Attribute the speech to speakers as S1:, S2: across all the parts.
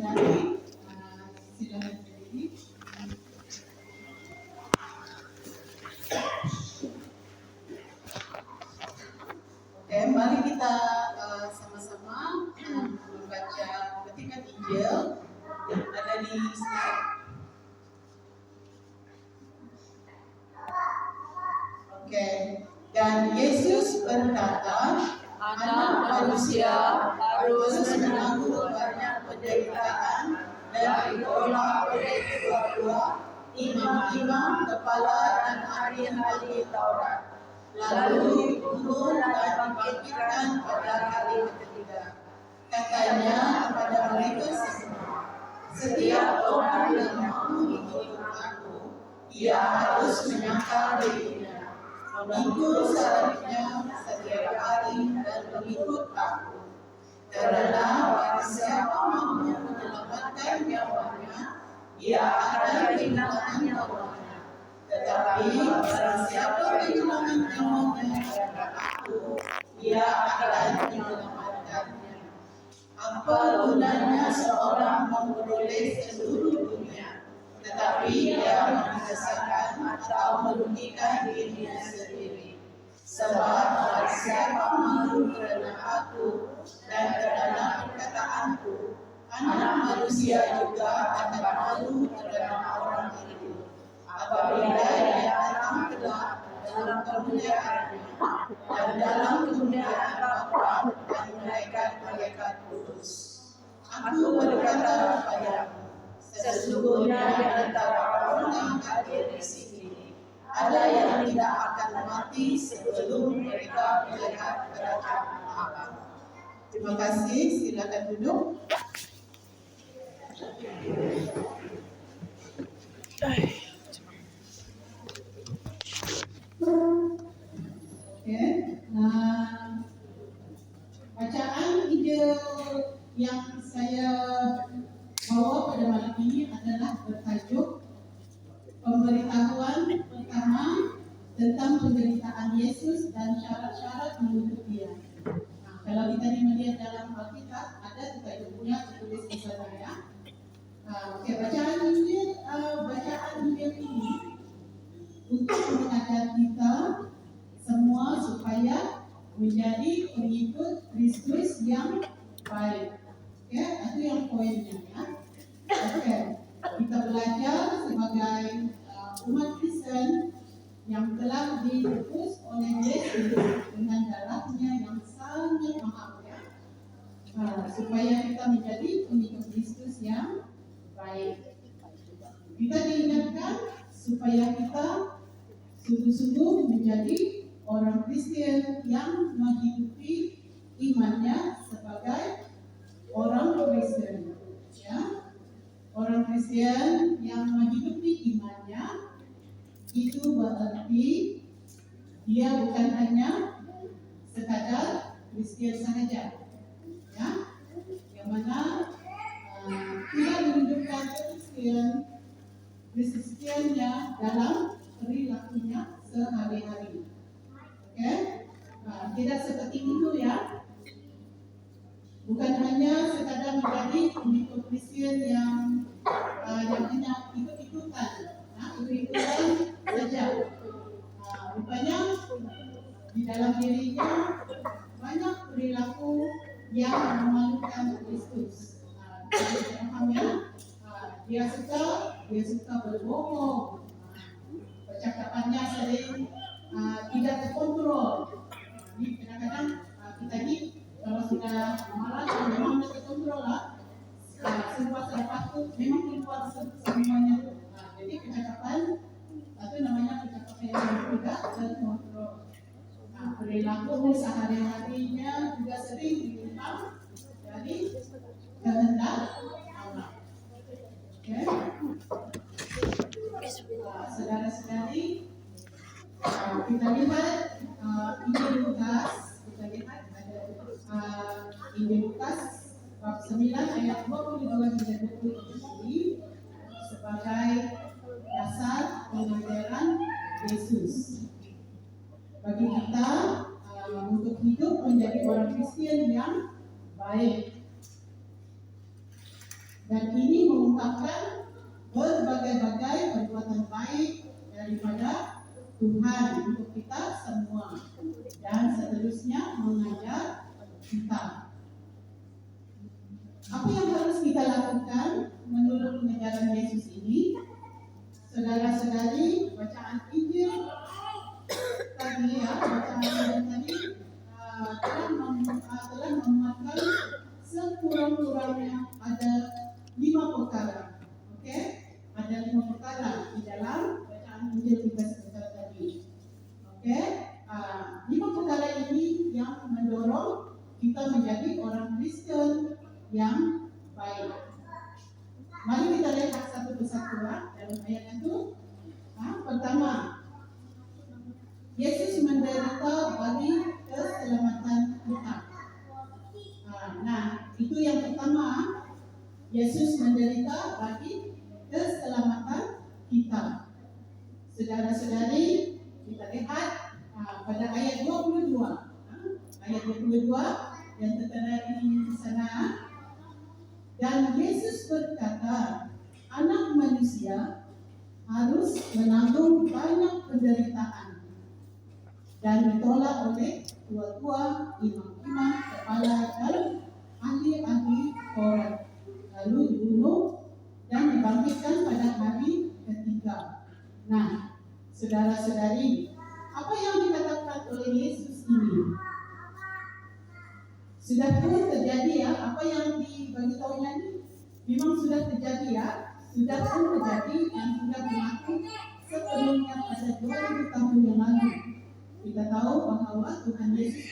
S1: saudara-saudari, silakan berdiri. Oke, mari kita sama-sama membaca petikan Injil yang ada di slide. Oke, dan Yesus berkata, Anak manusia harus menanggung banyak penderitaan dan ditolak oleh kedua-dua imam-imam, kepala dan ahli-ahli Taurat, lalu dibunuh dan dibangkitkan pada hari ketiga. Katanya kepada mereka semua, setiap orang yang mau mengikut aku, ia harus menyangkal dirinya, memikul salibnya setiap hari dan mengikut aku. Karena barang siapa mau menyelamatkan nyawanya, ia akan kehilangan nyawanya. Tetapi barang siapa kehilangan nyawanya karena aku, ia akan menyelamatkannya. Apa gunanya seorang memperoleh seluruh dunia, tetapi dia membinasakan atau merugikan dirinya sendiri? Sebab barang siapa malu kerana aku dan kerana perkataanku, Anak manusia juga akan malu kerana orang itu, apabila dia datang kelak dalam kemuliaannya dan dalam kemuliaan Bapa dan malaikat-malaikat kudus. Aku berkata kepadamu, sesungguhnya di antara orang yang hadir di sini ada yang tidak akan mati sebelum mereka melihat kerajaan Allah. Terima kasih, silakan duduk. Oke, bacaan Injil yang saya bawa pada malam ini adalah bertajuk pemberitahuan pertama tentang penderitaan Yesus dan syarat-syarat mengikut Dia. Kalau kita melihat dalam Alkitab, ada tulisannya tertulis di sana ya. Oke, bacaan Injil ini untuk mengajar kita semua supaya menjadi pengikut Kristus yang baik. Oke, itu yang poinnya ya. Oke, kita belajar sebagai umat Kristen yang telah ditebus oleh Yesus dengan darahnya yang sangat mahal ya. Supaya kita menjadi pengikut Kristus yang baik. Kita diingatkan supaya kita sungguh-sungguh menjadi orang Kristen yang menghidupi imannya sebagai orang Kristen ya. Orang Kristen yang menghidupi imannya itu berarti dia bukan hanya sekadar Kristen sahaja ya, yang mana tidak menunjukkan Kristiannya dalam perilakunya sehari-hari. Oke, tidak seperti itu ya. Bukan hanya sekadar menjadi pengikut Kristen yang hanya ikut-ikutan, ikut-ikutan saja. Rupanya di dalam dirinya banyak perilaku yang memalukan Kristus. Dia suka berbohong, percakapannya sering tidak terkontrol. Jadi kadang-kadang kita ini kalau sudah marah, memang tidak terkontrol lah. Semua waktu memang keluar semuanya. Jadi percakapan itu namanya percakapan yang tidak terkontrol. Perilaku sehari-harinya juga sering menyimpang dari kehendak Allah. Oke, saudara-saudari, kita lihat Injil Lukas. Kita lihat ada Injil Lukas bab 9 ayat 22 hingga 27 sebagai dasar pengajaran Yesus bagi kita untuk hidup menjadi orang Kristen yang baik. Dan ini mengungkapkan berbagai-bagai perbuatan baik daripada Tuhan untuk kita semua, dan seterusnya mengajar kita. Apa yang harus kita lakukan menurut pengajaran Yesus ini? Saudara-saudari, bacaan Injil tadi telah memuatkan sekurang-kurangnya ada 5 perkara. Oke? Ada 5 perkara di dalam bacaan Injil kita sebentar tadi. Oke? 5 perkara ini yang mendorong kita menjadi orang Kristen yang baik. Mari kita lihat satu persatu dalam ayat itu. Pertama, Yesus menderita bagi keselamatan kita. Nah, itu yang pertama. Yesus menderita bagi keselamatan kita. Saudara-saudari, kita lihat pada ayat 22. Ayat 22 yang tertera di sana. Dan Yesus berkata, Anak manusia harus menanggung banyak penderitaan dan ditolak oleh tua-tua, imam-imam, kepala dan ahli-ahli Taurat, lalu dibunuh dan dibangkitkan pada hari ketiga. Nah, saudara-saudari, apa yang dikatakan oleh Yesus ini sudah pun terjadi apa yang diberitahunya ini memang sudah terjadi sudah pun terjadi dan sudah berlaku sepenuhnya pada 2000 tahun yang lalu. Kita tahu bahwa Tuhan Yesus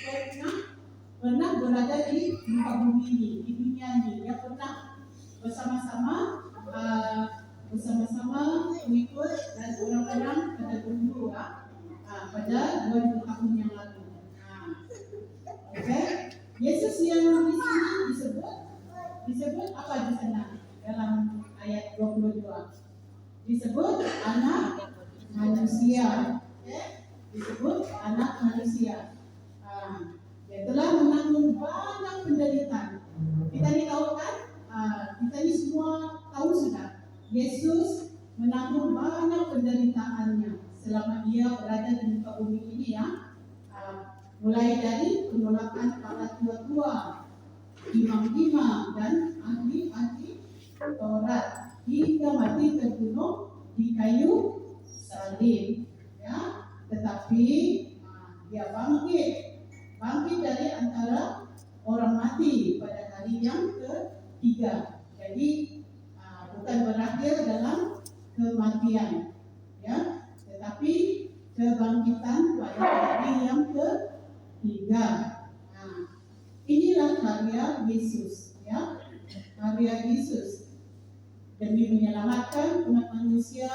S1: pernah berada di muka bumi ini, di dunia ini. Dia pernah bersama-sama mengikut dan orang-orang pada dulu pada 2000 tahun yang lalu. Okay. Yesus yang di sini disebut apa di sana dalam ayat 22? Disebut anak manusia. Disebut anak manusia. Dia telah menanggung banyak penderitaan. Kita ini tahu kan? Kita ini semua tahu sudah. Yesus menanggung banyak penderitaannya selama dia berada di muka bumi ini mulai dari penolakan para tua-tua, imam-imam dan ahli-ahli Taurat hingga mati terbunuh di kayu salib. Tetapi dia bangkit dari antara orang mati pada hari yang ketiga. Jadi bukan berakhir dalam kematian, tetapi kebangkitan pada hari yang ketiga. Inilah karya Yesus, karya Yesus demi menyelamatkan umat manusia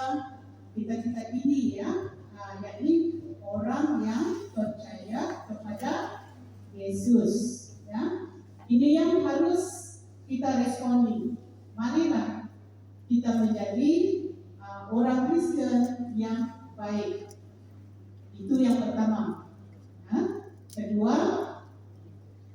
S1: kita ini, yakni orang yang percaya kepada Yesus. Ini yang harus kita responi. Marilah kita menjadi orang Kristen yang baik. Itu yang pertama. Kedua,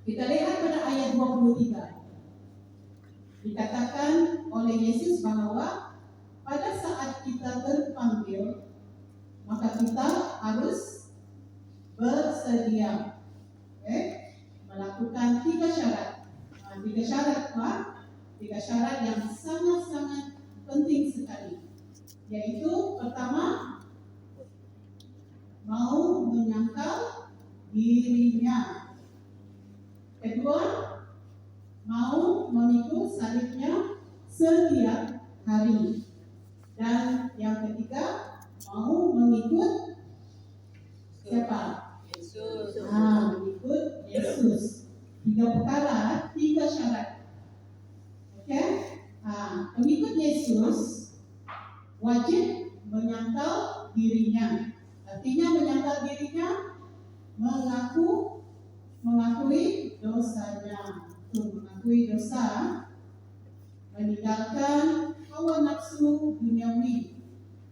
S1: kita lihat pada ayat 23. Dikatakan oleh Yesus bahwa pada saat kita terpanggil, maka kita harus bersedia melakukan 3 syarat. 3 syarat apa? 3 syarat yang sangat-sangat penting sekali. Yaitu pertama, mau menyangkal dirinya. Kedua, mau memikul salibnya setiap hari. Dan yang ketiga, mau mengikut siapa? Yesus. Mengikut Yesus. 3 perkara, 3 syarat. Oke? Pengikut Yesus wajib menyangkal dirinya. Artinya menyangkal dirinya, mengakui dosanya. Mengakui dosa, meninggalkan hawa nafsu duniawi,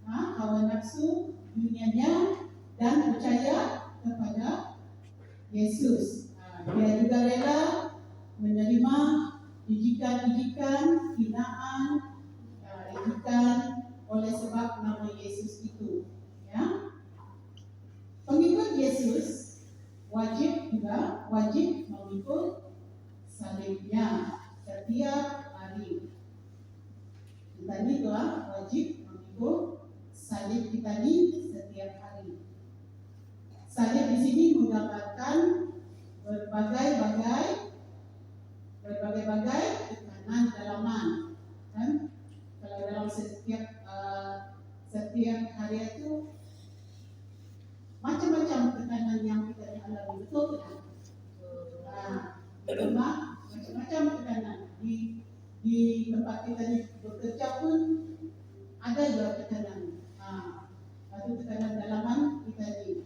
S1: hawa nafsu dunianya, dan percaya kepada Yesus. Dia juga rela menerima ejekan-ejekan, hinaan, ejekan oleh sebab nama Yesus itu. Ya, pengikut Yesus wajib mengikut salibnya setiap hari. Kita ini telah wajib mengikut salib kita ini setiap hari. Salib di sini menggambarkan berbagai-bagai tekanan dalaman, kan? Kalau dalam setiap hari itu macam-macam tekanan yang kita alami, betul kan? Macam-macam tekanan di tempat kita bekerja pun ada juga tekanan. Satu tekanan dalaman kita ini.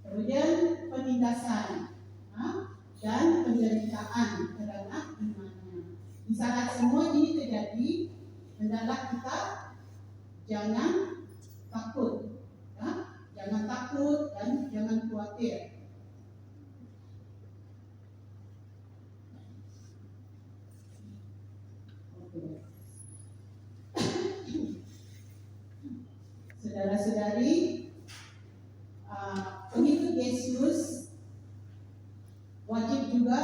S1: Kemudian penindasan dan penderitaan karena imannya. Di saat semua ini terjadi, hendaklah kita jangan takut, jangan takut dan jangan khawatir. Saudara-saudari, pengikut Yesus wajib juga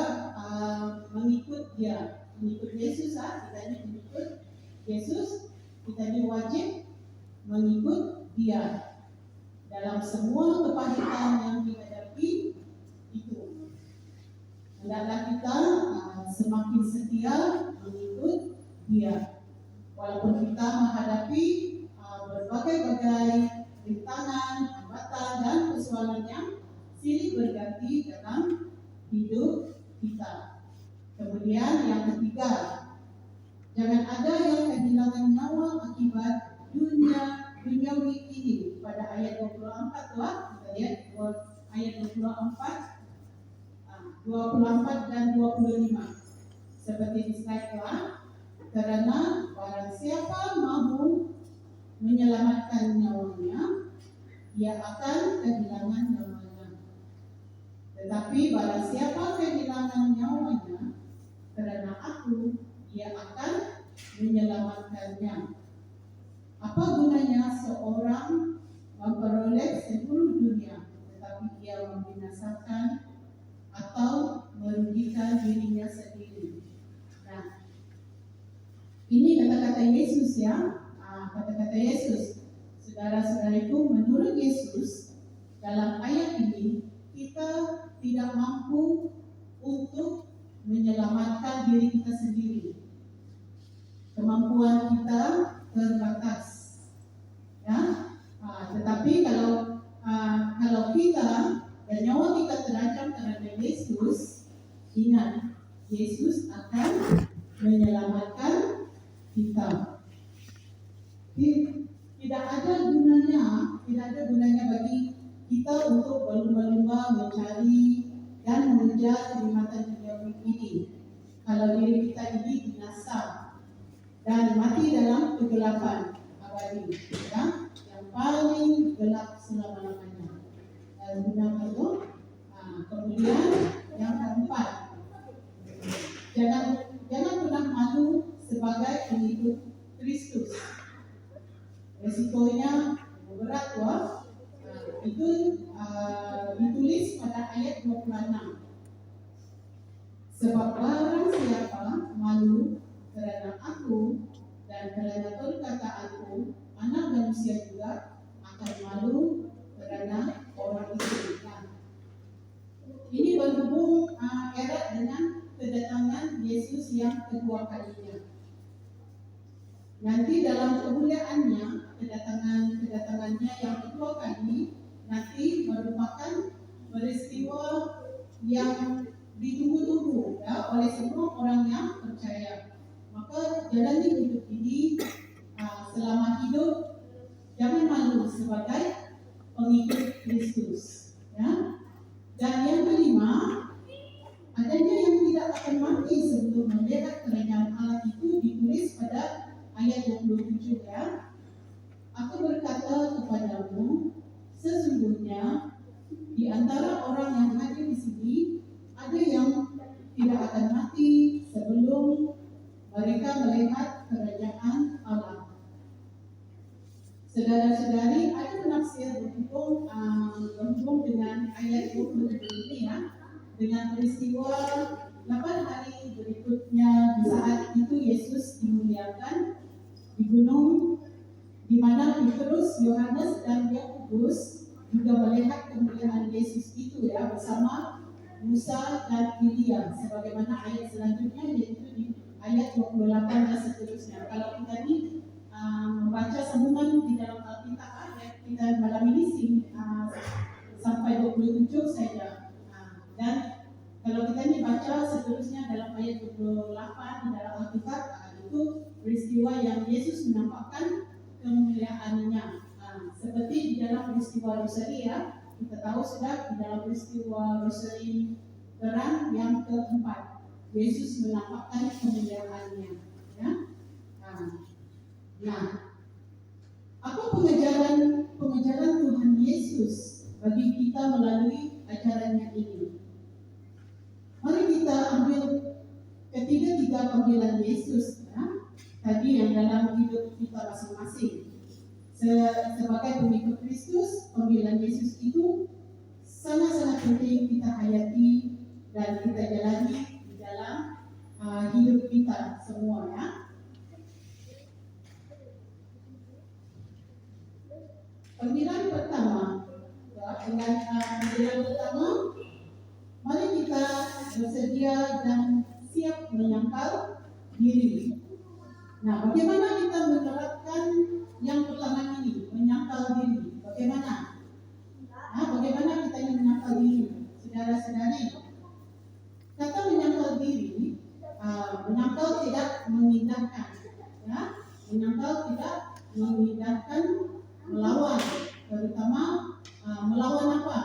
S1: mengikut Dia. Mengikut Yesus, kita ini mengikut Yesus, kita ini wajib mengikut Dia dalam semua kepahitan yang dihadapi itu. Hendaklah kita semakin setia mengikut Dia, walaupun kita menghadapi berbagai-bagai rintangan, hambatan dan persoalan yang silih berganti dalam hidup kita. Kemudian yang ketiga, jangan ada yang kehilangan nyawa akibat duniawi ini. Pada ayat 24 kita lihat ayat 24 dan 25. Seperti di slide karena barang siapa mahu menyelamatkan nyawanya, ia akan kehilangan nyawanya. Tetapi barang siapa kehilangan nyawanya karena aku, ia akan menyelamatkannya. Apa gunanya seorang memperoleh seluruh dunia, tetapi ia membinasakan atau merugikan dirinya sendiri? Nah, ini kata-kata Yesus ya. Kata-kata Yesus, saudara-saudariku, menurut Yesus dalam ayat ini kita tidak mampu untuk menyelamatkan diri kita sendiri. Kemampuan kita terbatas, ya. Tetapi kalau kita dan nyawa kita terancam karena Yesus, ingat, Yesus akan menyelamatkan kita. Tidak ada gunanya bagi kita untuk berlumba-lumba mencari dan mengejar kenikmatan duniawi ini kalau diri kita ini binasa dan mati dalam kegelapan abadi, ya, yang paling gelap selama-lamanya. Kemudian yang keempat, jangan pernah malu sebagai pengikut Kristus. Resikonya berat, itu ditulis pada ayat 26. Sebab barang siapa malu karena aku dan karena perkataanku, anak manusia juga akan malu karena orang itu. Ini berhubung erat dengan kedatangan Yesus yang kedua kalinya. Nanti dalam kemuliaannya, kedatangannya yang kedua kali nanti merupakan peristiwa yang ditunggu-tunggu, ya, oleh semua orang yang percaya. Maka jalani hidup ini selama hidup, jangan malu sebagai pengikut Kristus, ya. Dan yang kelima, adanya yang tidak akan mati sebelum melihat kerajaan Allah itu ditulis pada ayat 27, ya. Aku berkata kepadamu, sesungguhnya di antara orang yang hadir di sini ada yang tidak akan mati mereka melihat kerajaan Allah. Saudara-saudari, ada penafsir berhubung dengan ayat 27 ini ya, dengan peristiwa 8 hari berikutnya di saat itu Yesus dimuliakan di gunung, di mana Petrus, Yohanes dan Yakobus juga melihat kemuliaan Yesus itu ya, bersama Musa dan Elia, sebagaimana ayat selanjutnya yaitu di ayat 28 dan seterusnya. Kalau kita ini membaca sambungan di dalam Alkitab ayat kita malam ini sampai 27 saja. Dan kalau kita ini baca seterusnya dalam ayat 28 di dalam Alkitab, itu peristiwa yang Yesus menampakkan kemuliaannya. Seperti di dalam peristiwa Rosari ya, kita tahu sudah di dalam peristiwa Rosari terang yang keempat, Yesus menampakkan kemuliaannya. Ya. Nah, apa pengajaran Tuhan Yesus bagi kita melalui ajarannya ini? Mari kita ambil ketiga panggilan Yesus ya, tadi yang dalam hidup kita masing-masing. Sebagai pengikut Kristus, panggilan Yesus itu sangat-sangat penting kita hayati dan kita jalani di dalam hidup kita semua ya. Panggilan pertama, mari kita bersedia dan siap menyangkal diri. Nah, bagaimana kita menerapkan yang pertama ini, menyangkal diri? Bagaimana? Bagaimana kita ini menyangkal diri, saudara-saudari? Kata menyangkal diri, menyangkal tidak mengindahkan, ya. Menyangkal tidak mengindahkan, melawan, terutama melawan apa?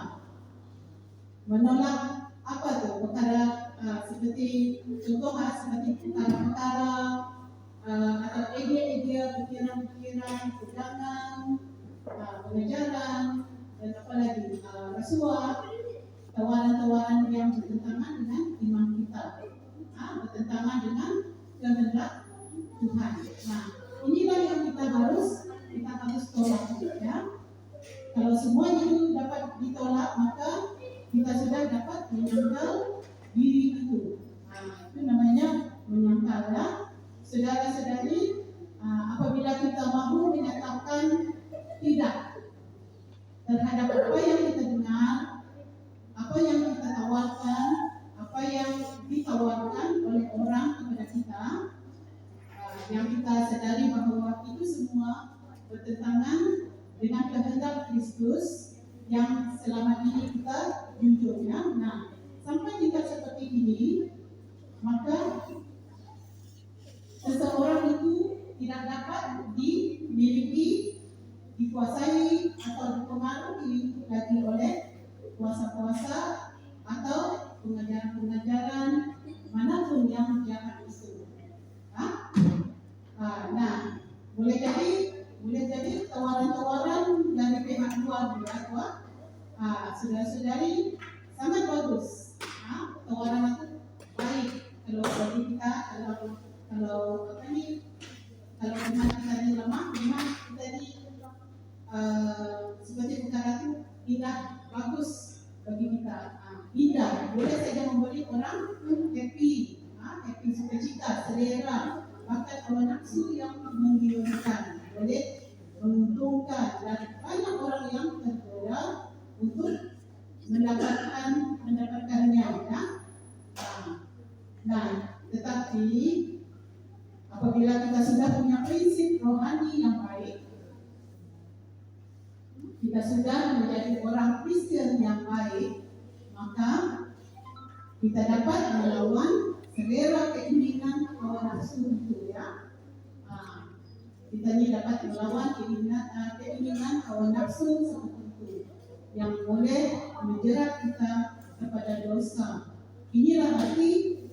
S1: Menolak apa tuh? Perkara seperti contoh seperti perkara-perkara atau ide-ide, pikiran-pikiran, pegangan, pengejaran, dan apa lagi? Rasuah, tawaran-tawaran yang bertentangan dengan iman kita, bertentangan dengan kehendak Tuhan. Nah, inilah yang kita harus tolak ya. Kalau semua itu dapat ditolak, maka kita sudah dapat menyangkal diri itu. Itu namanya menyangkal ya. Saudara-saudari, apabila kita mahu menyatakan tidak terhadap apa yang kita dengar, apa yang kita tawarkan, apa yang ditawarkan oleh orang kepada kita, yang kita sadari bahwa itu semua bertentangan dengan kehendak Kristus yang selama ini kita junjungnya. Nah, sampai tingkat seperti ini, maka seseorang itu tidak dapat dimiliki, dikuasai atau dipengaruhi lagi oleh kuasa-kuasa atau pengajaran-pengajaran manapun yang jahat itu. Nah, boleh jadi tawaran-tawaran dari pihak luar ya, saudara-saudari, sangat bagus. Tawaran itu baik kalau bagi kita, kalau iman kita ini lemah, iman kita ini seperti perkara itu tidak bagus bagi kita. Indah, boleh saja memberi orang happy, sukacita, selera, bahkan hawa nafsu yang menggiurkan, boleh menguntungkan, dan banyak orang yang tergoda untuk mendapatkannya ya. Nah, tetapi apabila kita sudah punya prinsip rohani yang baik, kita sudah menjadi orang Kristen yang baik, maka kita dapat melawan selera keinginan hawa nafsu itu ya. Kita ini dapat melawan keinginan hawa nafsu seperti itu yang boleh menjerat kita kepada dosa. Inilah arti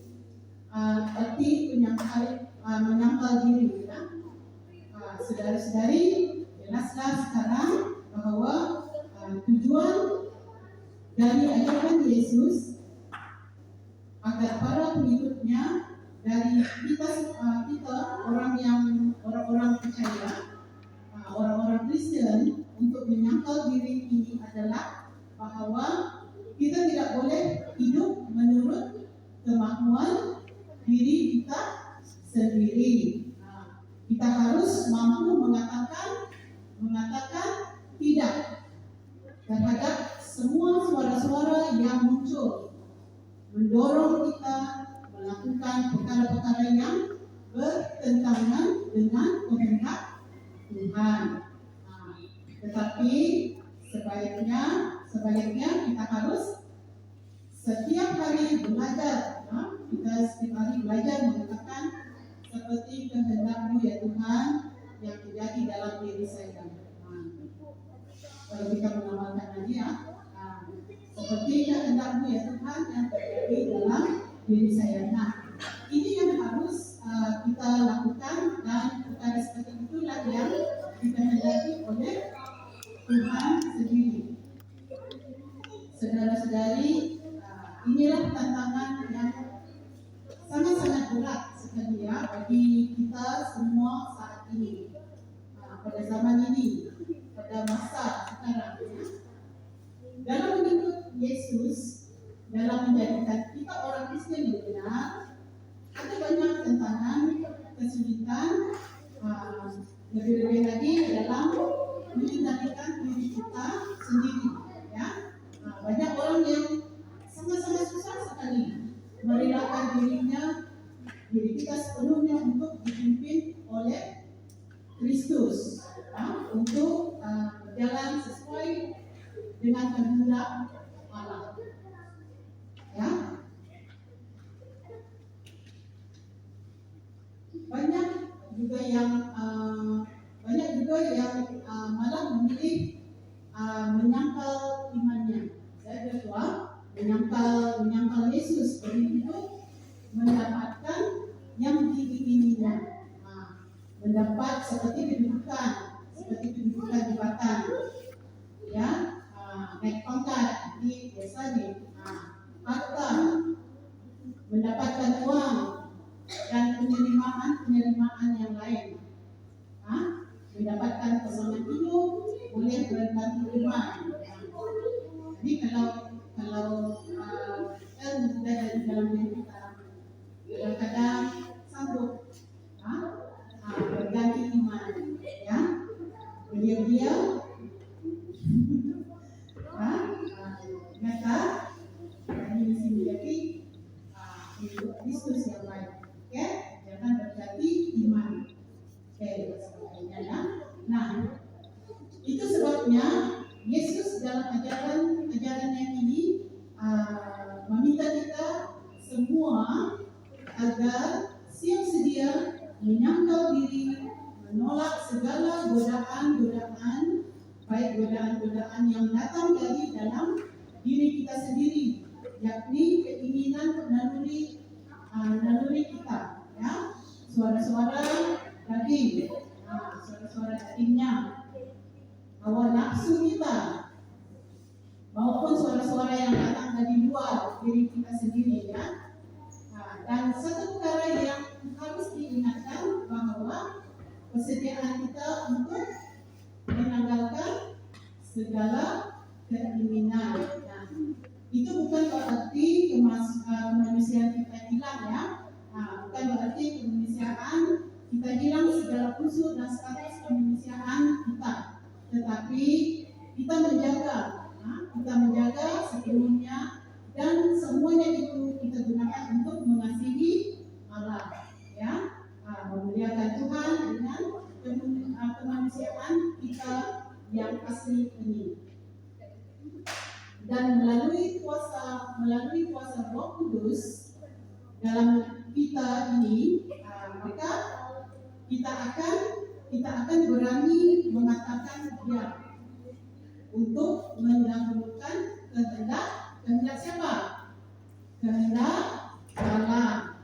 S1: menyangkal diri ya. Saudara-saudari, jelaslah sekarang bahwa tujuan dari ajaran Yesus agar para pengikutnya dari kita orang-orang percaya, orang-orang Kristen, untuk menyangkal diri ini adalah bahwa kita tidak boleh hidup menurut kemampuan diri kita sendiri. Kita harus mampu mengatakan tidak terhadap semua suara-suara yang muncul mendorong kita melakukan perkara-perkara yang bertentangan dengan kehendak Tuhan. Tetapi sebaliknya kita harus setiap hari belajar. Kita setiap hari belajar mengatakan seperti kehendak-Mu ya Tuhan yang terjadi dalam diri saya. Kalau kita mengamalkan lagi seperti kehendak-Mu ya Tuhan yang terjadi dalam diri saya. Ini yang harus kita lakukan, dan perkara seperti itulah yang dikehendaki oleh Tuhan sendiri. Saudara-saudari, inilah tantangan yang sangat-sangat berat sekali bagi kita semua saat ini, pada zaman ini, pada masa sekarang. Dalam mengikut Yesus, dalam menjadikan kita orang Kristen yang benar, ada banyak tantangan, kesulitan, lebih-lebih lagi dalam mengendalikan diri kita sendiri. Banyak orang yang sangat-sangat susah sekali merelakan diri kita sepenuhnya untuk dipimpin oleh Kristus, untuk berjalan sesuai dengan kehendak Allah. Banyak juga yang malah memilih menyangkal imannya. Saya berdoa menyangkal Yesus, begitu mendapatkan yang diingininya, mendapat seperti kedudukan jabatan, naik pangkat di biasanya, harta, mendapatkan uang dan penerimaan yang lain, mendapatkan pasangan hidup, boleh berganti iman. Jadi kalau kan sudah dari dalam diri kita kadang-kadang sanggup berganti iman, beliau nyata ini di sini. Jadi hidup Kristus yang baik, jangan berganti iman. Itu sebabnya Yesus dalam ajarannya ini meminta kita semua agar siap sedia menyangkal diri, menolak segala godaan, baik godaan yang datang dari dalam diri kita sendiri, yakni keinginan naluri kita, suara-suara daging, suara-suara dagingnya, hawa nafsu kita, maupun suara-suara yang datang dari luar diri kita sendiri, Dan satu perkara yang harus diingatkan bahwa kesediaan kita untuk menanggalkan segala keinginan. Itu bukan berarti kemanusiaan kita hilang, bukan berarti kemanusiaan kita hilang segala unsur dan status kemanusiaan kita, tetapi kita menjaga sepenuhnya, dan semuanya itu kita gunakan untuk mengasihi Allah, memuliakan Tuhan dengan kemanusiaan kita yang asli ini. Dan melalui kuasa Roh Kudus dalam kita ini, maka kita akan berani mengatakan dia untuk mendahulukan kehendak siapa? Kehendak Allah,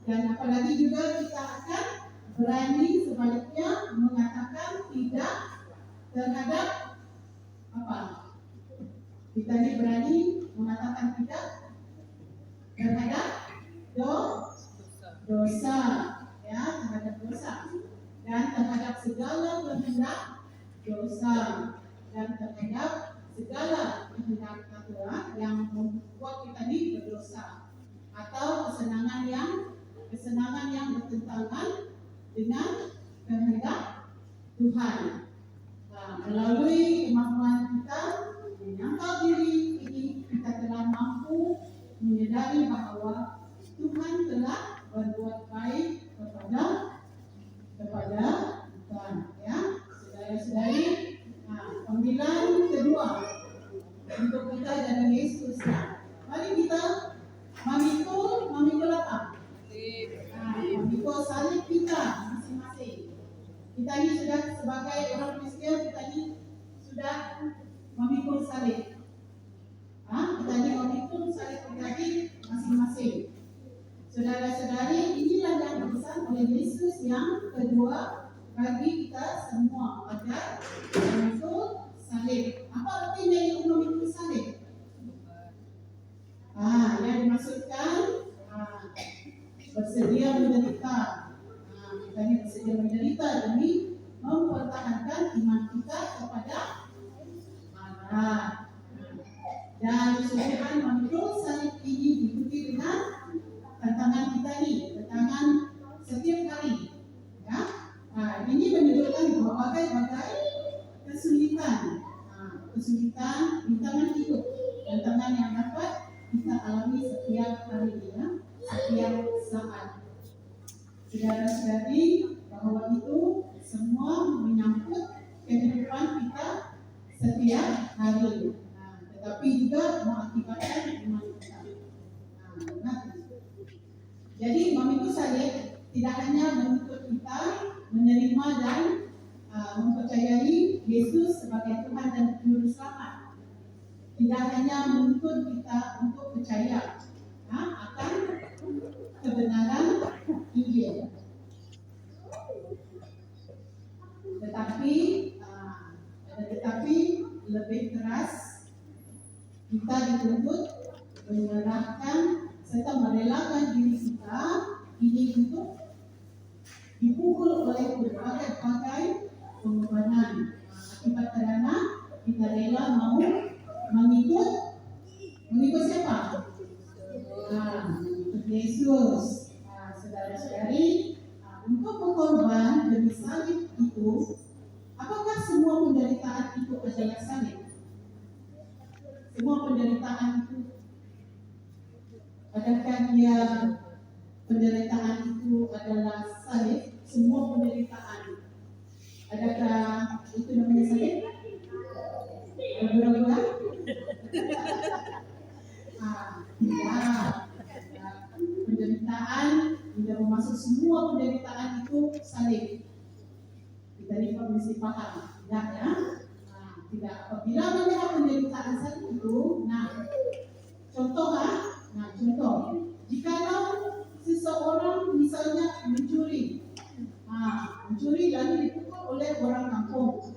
S1: Dan apalagi juga kita akan berani sebaliknya mengatakan tidak terhadap apa? Kita ini berani mengatakan tidak terhadap dosa, ya, terhadap dosa, dan terhadap segala kehendak dosa, dan terhadap segala kehendak yang membuat kita ini berdosa, atau kesenangan yang bertentangan dengan kehendak Tuhan. Nah, melalui kemampuan kita menyangkal diri ini, kita telah mampu menyadari bahawa Tuhan telah berbuat baik kepada kita, ya, saudara-saudari. Panggilan kedua untuk kita dari Yesus. Mari kita memikul apa? Memikul salib kita masing-masing. Kita ini sudah sebagai orang Kristen, kita ini sudah memikul salib. Kita ini memikul salib pribadi masing-masing. Saudara-saudari, inilah yang dipesan oleh Yesus yang kedua bagi kita semua, agar memikul salib. Apa artinya itu memikul salib? Yang dimaksudkan bersedia menderita. Kita ini bersedia menderita demi mempertahankan iman kita kepada Allah. Dan kesulitan memikul salib ini diikuti dengan tantangan kita ini, tantangan setiap hari. Ya, ini menunjukkan bahwa berbagai kesulitan, rintangan hidup, tantangan yang dapat kita alami setiap hari, ya, setiap saat. Saudara-saudari, bahwa itu semua menyangkut kehidupan kita setiap hari, tetapi juga mengakibatkan iman kita. Jadi memikul salib tidak hanya menuntut kita menerima dan mempercayai Yesus sebagai Tuhan dan Juru Selamat. Tidak hanya menuntut kita untuk percaya akan kebenaran Injil, tetapi lebih keras kita dituntut menyerahkan serta merelakan diri kita ini untuk dipukul oleh berbagai pengorbanan. Akibat karena kita rela mau mengikut siapa? Mengikut Yesus. Saudara-saudari, untuk berkorban demi salib itu, apakah semua penderitaan itu adalah salib? Semua penderitaan itu, adakah penderitaan itu adalah salib? Semua penderitaan, adakah itu namanya salib? Ragu-ragu lah? Tidak. Penderitaan tidak bermaksud semua penderitaan itu salib. Kita mesti paham, tidak, ya? Tidak. Apabila melihat penderitaan salib itu, contoh, jikalau seseorang misalnya mencuri lalu dipukul oleh orang kampung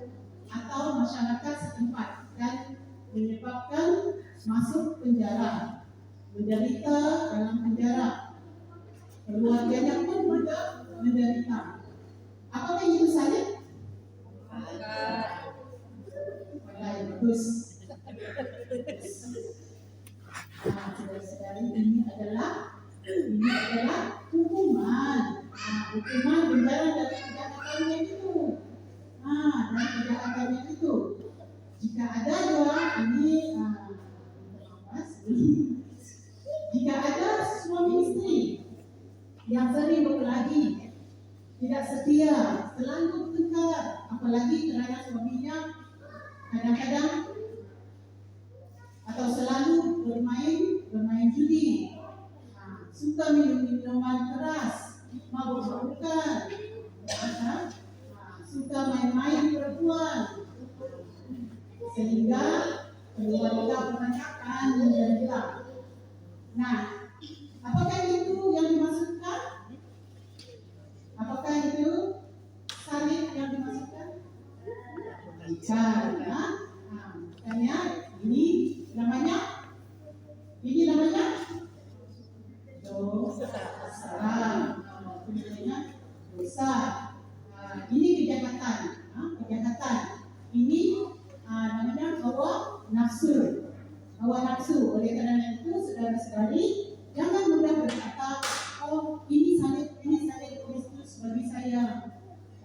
S1: atau masyarakat setempat dan menyebabkan masuk penjara, menderita dalam penjara, keluarganya pun juga menderita. Apakah itu salib? Bagus. Saudara-saudari, ini adalah hukuman. Hukuman penjara dari kejahatannya itu. Dari kejahatannya itu. Jika ada jika ada suami istri yang sering berkelahi, tidak setia, selalu bertengkar, apalagi kerana suaminya kadang-kadang atau selalu bermain judi, suka minum minuman keras, mabuk-mabukan, suka main-main perempuan, sehingga keluarga kebanyakan menderita. Apakah itu yang dimaksudkan? Apakah itu salib yang dimaksudkan? Bukan. Makanya ini namanya dosa. Ini kejahatan. Kejahatan. Ini namanya hawa nafsu. Hawa nafsu. Oleh kerana itu, saudara-saudari, jangan mudah berkata, oh ini salib Kristus bagi saya.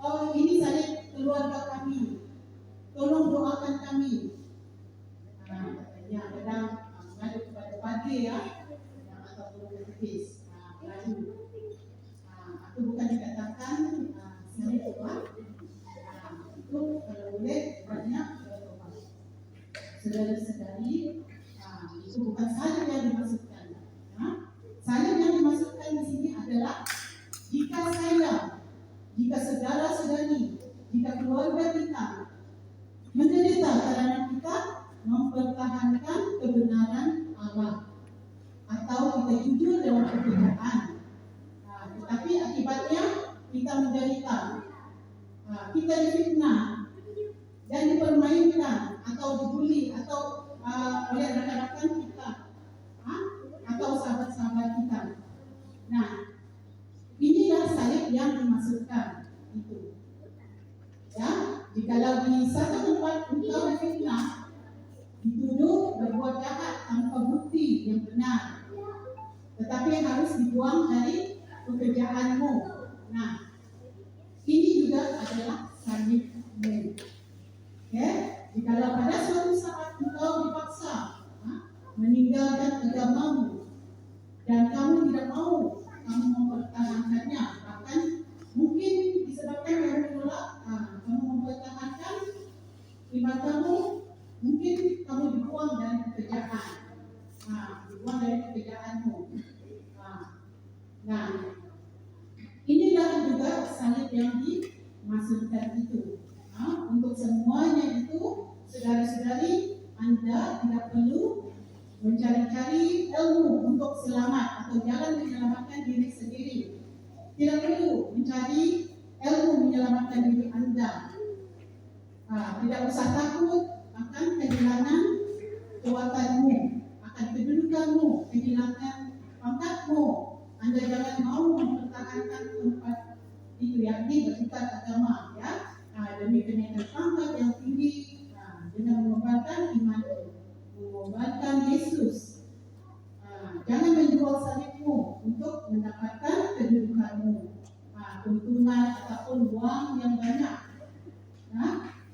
S1: Oh ini salib keluarga kami. Tolong doakan kami. Katanya kadang mengadu kepada padri ataupun katekis. Lalu aku bukan dikatakan salib Tuhan. Itu kalau boleh banyak bertobat. Saudara-saudari, itu bukan salib yang dimaksudkan. Salib yang dimaksudkan di sini adalah jika saudara-saudari, jika keluarga kita menderita karena kita mempertahankan kebenaran Allah atau kita jujur dalam pekerjaan, tetapi akibatnya kita menderita, kita difitnah dan dipermainkan atau dibuli atau oleh rekan-rekan kita atau sahabat-sahabat kita. Nah, inilah salib yang dimaksudkan itu. Ya, jikalau di satu tempat engkau difitnah, dituduh berbuat jahat tanpa bukti yang benar, tetapi harus dibuang dari pekerjaanmu. Nah, ini juga adalah salibmu. Ya, jikalau pada suatu saat engkau dipaksa meninggalkan agamamu dan kamu tidak mau, kamu mempertahankannya, bahkan mungkin disebabkan kamu menolak, kamu mempertahankan ibadahmu, mungkin kamu dibuang dari pekerjaan, dibuang dari pekerjaanmu. Nah, inilah juga salib yang dimaksudkan itu. Untuk semuanya itu, saudara-saudari, Anda tidak perlu mencari-cari ilmu untuk selamat atau jalan menyelamatkan diri sendiri. Tidak perlu mencari ilmu menyelamatkan diri Anda. Tidak usah takut akan kehilangan kekuatanmu, akan kedudukanmu, kehilangan pangkatmu. Anda jangan mau mempertahankan tempat itu, yakni bertukar agama, ya, demi kenaikan pangkat yang tinggi, dengan mengorbankan imanmu, mengorbankan Yesus. Jangan menjual salibmu untuk mendapatkan kedudukanmu, keuntungan ataupun uang yang banyak.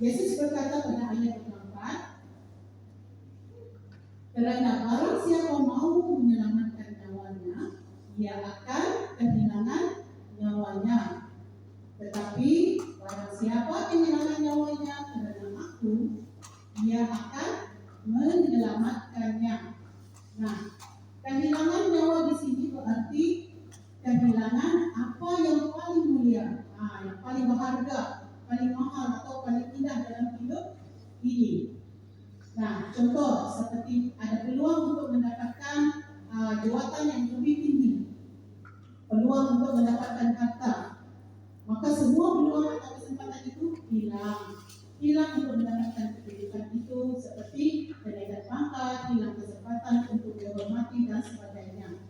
S1: Yesus berkata pada ayat 24, kerana barang siapa mau menyelamatkan nyawanya, ia akan kehilangan nyawanya. Tetapi barang siapa kehilangan nyawanya kerana aku, ia akan menyelamatkannya. Nah, kehilangan nyawa di sini berarti kehilangan apa yang paling mulia, yang paling berharga, paling mahal atau paling indah dalam hidup ini. Nah, contoh seperti ada peluang untuk mendapatkan jawatan yang lebih tinggi, peluang untuk mendapatkan harta, maka semua peluang atau kesempatan itu hilang untuk mendapatkan kehidupan itu, seperti kenaikan pangkat, hilang kesempatan untuk dihormati dan sebagainya.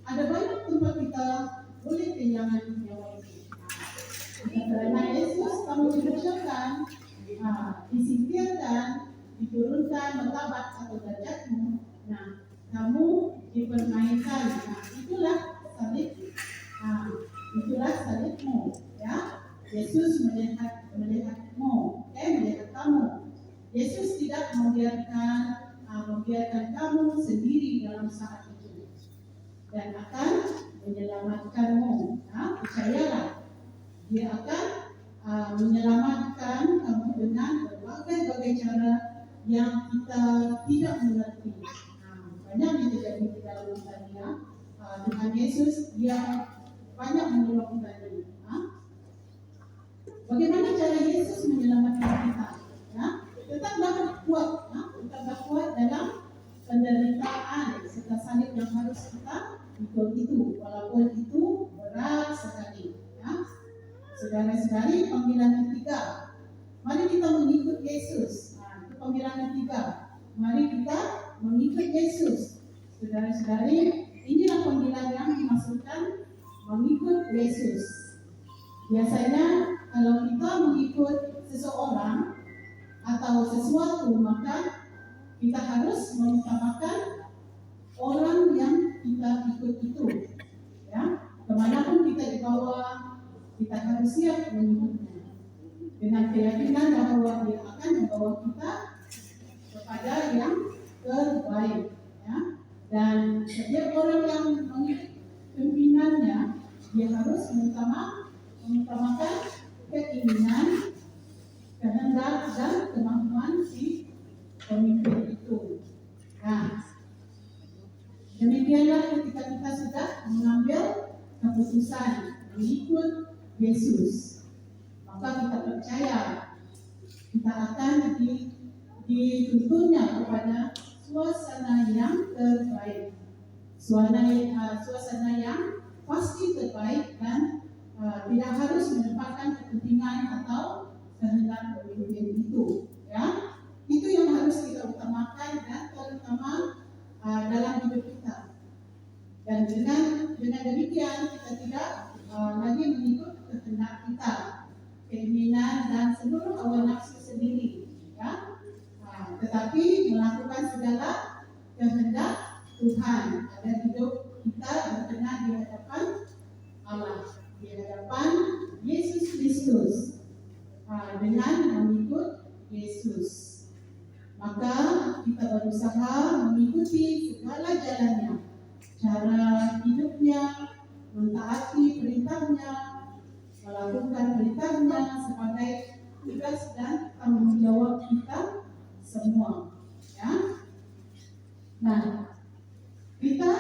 S1: Ada banyak tempat kita boleh kehilangan nyawa ini. Kerana Yesus kamu dibesarkan, disingkirkan, diturunkan martabat atau derajatmu. Nah, kamu dipermainkan. Nah, itulah salib. Itulah salibmu, ya. Yesus melihatmu, melihat kamu. Yesus tidak membiarkan kamu sendiri dalam saat itu, dan akan menyelamatkanmu. Percayalah, Dia akan menyelamatkan kamu dengan berbagai cara yang kita tidak mengerti. Banyak yang terjadi di dalam dunia. Tuhan Yesus, Dia banyak menolong kita. Bagaimana cara Yesus menyelamatkan kita? Tetaplah kuat dalam penderitaan serta salib yang harus kita ikut itu, walaupun itu berat sekali. Saudara-saudari, panggilan ketiga, mari kita mengikut Yesus. Itu panggilan ketiga, mari kita mengikut Yesus. Saudara-saudari, inilah panggilan yang dimaksudkan mengikut Yesus. Biasanya kalau kita mengikut seseorang atau sesuatu, maka kita harus mengutamakan orang yang kita ikut itu. Ya, kemanapun kita dibawa, kita harus siap mengikutnya dengan keyakinan bahwa dia akan membawa kita kepada yang terbaik. Ya. Dan setiap orang yang mengikut pimpinannya, dia harus mengutamakan keinginan, kehendak dan kemampuan si pemimpin itu. Nah, demikianlah ketika kita sudah mengambil keputusan mengikut Yesus, maka kita percaya kita akan dituntunnya kepada suasana yang terbaik, suasana yang pasti terbaik dan tidak harus menempatkan kepentingan atau kehendak pemimpin itu. Ya, itu yang harus kita utamakan dan terutama dalam hidup kita. Dan dengan demikian kita tidak lagi mengikut kehendak kita, keinginan dan seluruh hawa nafsu sendiri, ya. Tetapi melakukan segala kehendak Tuhan agar hidup kita berkenan di hadapan Allah, di hadapan Yesus Kristus, dengan mengikut Yesus. Maka kita berusaha mengikuti segala jalannya, cara hidupnya, mentaati perintahnya, melakukan perintahnya sebagai tugas dan tanggung jawab kita semua. Ya. Nah, kita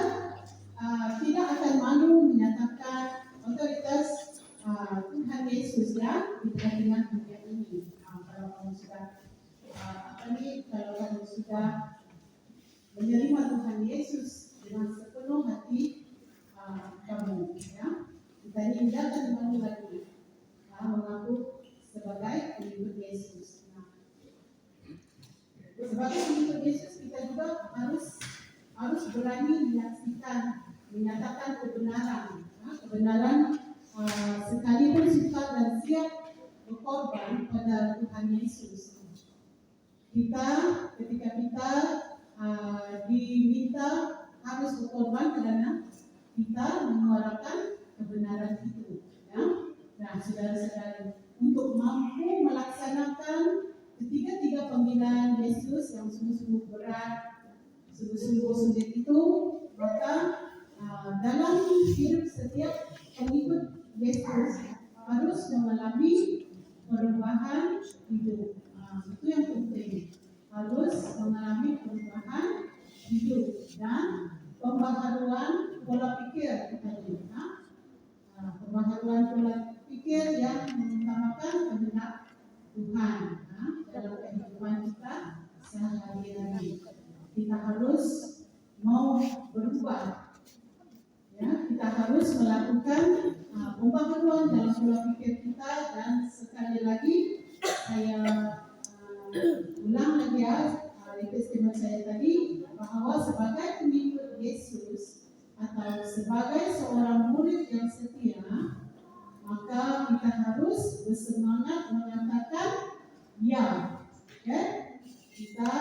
S1: tidak akan malu menyatakan otoritas Tuhan Yesus, ya, di tengah dunia ini. Kalau kamu sudah kalau kamu sudah menerima Tuhan Yesus dengan sepenuh hati kamu, ya, kita ini tidak akan malu lagi mengaku sebagai pengikut Yesus. Nah, sebagai pengikut Yesus kita juga harus berani menyatakan kebenaran, kebenaran sekalipun sukar dan siap berkorban pada Tuhan Yesus. Ketika kita diminta harus berkorban karena kita menyuarakan kebenaran itu. Ya? Nah, saudara-saudari, untuk mampu melaksanakan ketiga panggilan Yesus yang sungguh-sungguh berat, sungguh-sungguh sulit itu, maka dalam hidup setiap pengikut Yesus harus mengalami perubahan hidup. Itu yang penting, harus mengalami perubahan hidup dan pembaharuan pola pikir tadi. Pembaharuan pola pikir yang mengutamakan kehendak Tuhan dalam kehidupan kita sehari-hari. Kita harus mau berubah, ya, kita harus melakukan pembaharuan dalam pola pikir kita. Dan sekali lagi saya ulang lagi, ya, testimonsi saya tadi, bahwa sebagai pengikut Yesus atau sebagai seorang murid yang setia, maka kita harus bersemangat mengatakan ya. Kita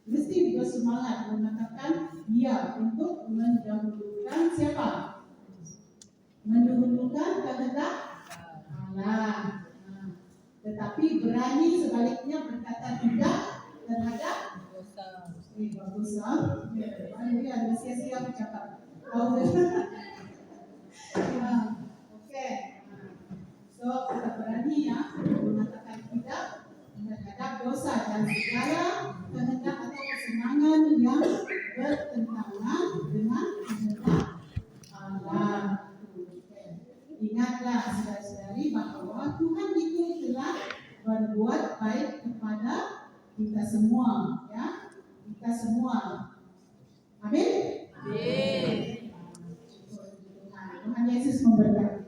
S1: mesti bersemangat mengatakan ya untuk mendahulukan siapa? Mendahulukan kehendak Allah. Tetapi berani sebaliknya berkata tidak terhadap dosa. Ini ada sia-sia bercakap. Oke. So kita berani, ya, mengatakan tidak terhadap dosa dan segala kehendak atau kesenangan yang bertentangan dengan kehendak Allah. Ingatlah saudara-saudari bahwa Tuhan itu telah berbuat baik kepada kita semua, ya, kita semua. Amin. Amin. Tuhan Yesus memberkati.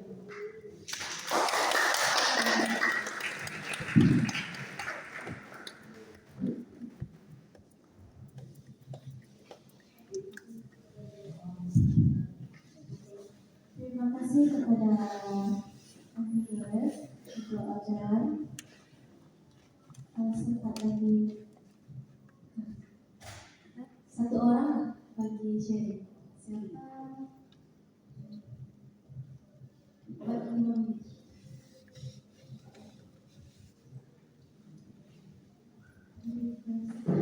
S2: Terima kasih kepada beres untuk acara. Sempat lagi satu orang bagi sharing. Siapa? Bagi 5 menit. Thank you.